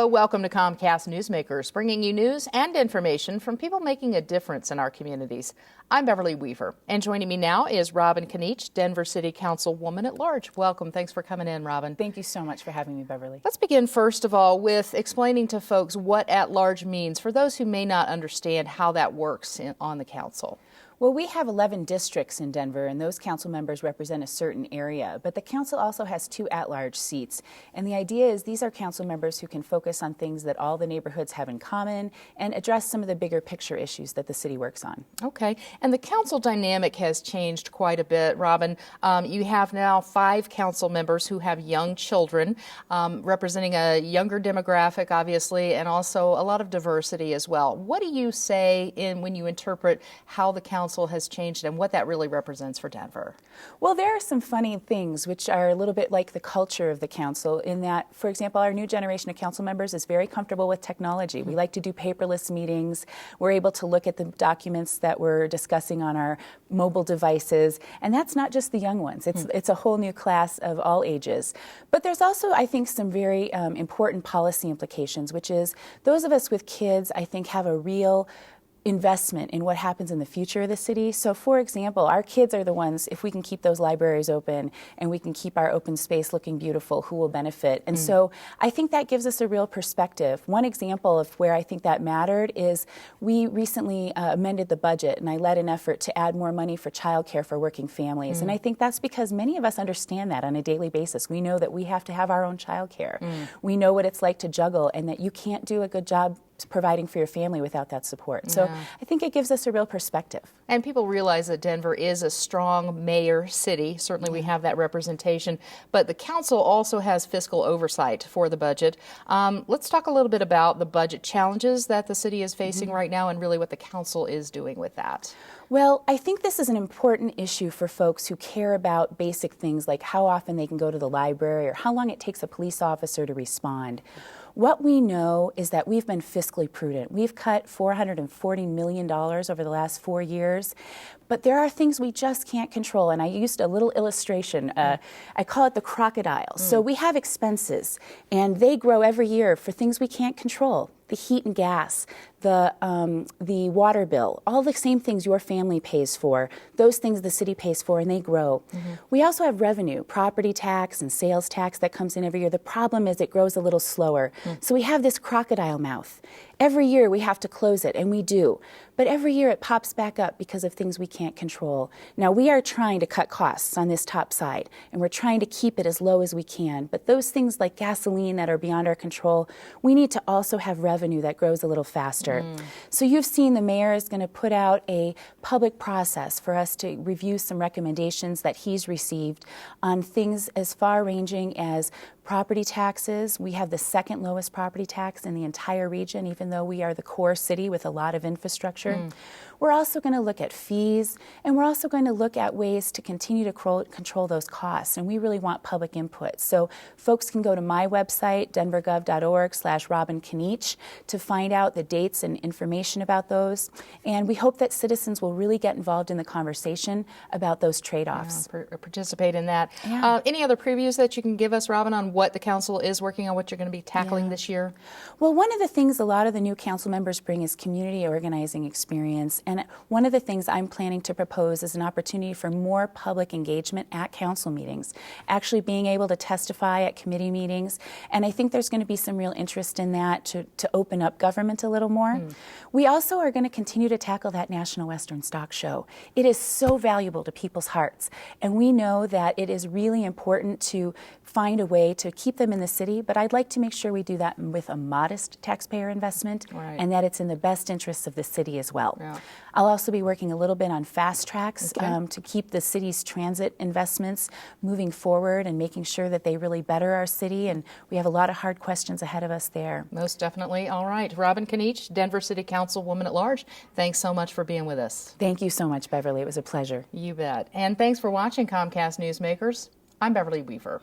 Hello, welcome to Comcast Newsmakers, bringing you news and information from people making a difference in our communities. I'm Beverly Weaver, and joining me now is Robin Kniech, Denver City Councilwoman at Large. Welcome. Thanks for coming in, Robin. Thank you so much for having me, Beverly. Let's begin, first of all, with explaining to folks what at-large means for those who may not understand how that works on the council. Well, we have 11 districts in Denver, and those council members represent a certain area. But the council also has 2 at-large seats. And the idea is these are council members who can focus on things that all the neighborhoods have in common and address some of the bigger picture issues that the city works on. Okay. And the council dynamic has changed quite a bit, Robin. You have now 5 council members who have young children, representing a younger demographic, obviously, and also a lot of diversity as well. What do you say when you interpret how the council has changed and what that really represents for Denver? Well, there are some funny things which are a little bit like the culture of the council in that, for example, our new generation of council members is very comfortable with technology. We like to do paperless meetings. We're able to look at the documents that we're discussing on our mobile devices, and that's not just the young ones. It's a whole new class of all ages. But there's also, I think, some very important policy implications, which is those of us with kids, I think, have a real investment in what happens in the future of the city. So, for example, our kids are the ones, if we can keep those libraries open and we can keep our open space looking beautiful, who will benefit. And so I think that gives us a real perspective. One example of where I think that mattered is we recently amended the budget, and I led an effort to add more money for childcare for working families. And I think that's because many of us understand that on a daily basis. We know that we have to have our own childcare. We know what it's like to juggle and that you can't do a good job providing for your family without that support. So I think it gives us a real perspective. And people realize that Denver is a strong mayor city. Certainly we have that representation, but the council also has fiscal oversight for the budget. Let's talk a little bit about the budget challenges that the city is facing right now and really what the council is doing with that. Well, I think this is an important issue for folks who care about basic things like how often they can go to the library or how long it takes a police officer to respond. What we know is that we've been fiscally prudent. We've cut $440 million over the last 4 years, but there are things we just can't control. And I used a little illustration. I call it the crocodile. So we have expenses, and they grow every year for things we can't control. The heat and gas, the water bill, all the same things your family pays for, those things the city pays for, and they grow. We also have revenue, property tax and sales tax that comes in every year. The problem is it grows a little slower. So we have this crocodile mouth. Every year we have to close it, and we do. But every year it pops back up because of things we can't control. Now, we are trying to cut costs on this top side, and we're trying to keep it as low as we can. But those things like gasoline that are beyond our control, we need to also have revenue that grows a little faster. So you've seen the mayor is going to put out a public process for us to review some recommendations that he's received on things as far-ranging as property taxes. We have the second lowest property tax in the entire region, even though we are the core city with a lot of infrastructure. We're also going to look at fees, and we're also going to look at ways to continue to control those costs, and we really want public input. So folks can go to my website, denvergov.org/Robin Kniech, to find out the dates and information about those, and we hope that citizens will really get involved in the conversation about those trade-offs. Participate in that. Any other previews that you can give us, Robin, on what the council is working on, what you're going to be tackling this year? Well, one of the things a lot of the new council members bring is community organizing experience. And one of the things I'm planning to propose is an opportunity for more public engagement at council meetings, actually being able to testify at committee meetings. And I think there's going to be some real interest in that to open up government a little more. We also are going to continue to tackle that National Western Stock Show. It is so valuable to people's hearts. And we know that it is really important to find a way to keep them in the city, but I'd like to make sure we do that with a modest taxpayer investment and that it's in the best interests of the city as well. I'll also be working a little bit on fast tracks to keep the city's transit investments moving forward and making sure that they really better our city, and we have a lot of hard questions ahead of us there. Most definitely. All right. Robin Kniech, Denver City Councilwoman at Large, thanks so much for being with us. Thank you so much, Beverly. It was a pleasure. You bet. And thanks for watching Comcast Newsmakers. I'm Beverly Weaver.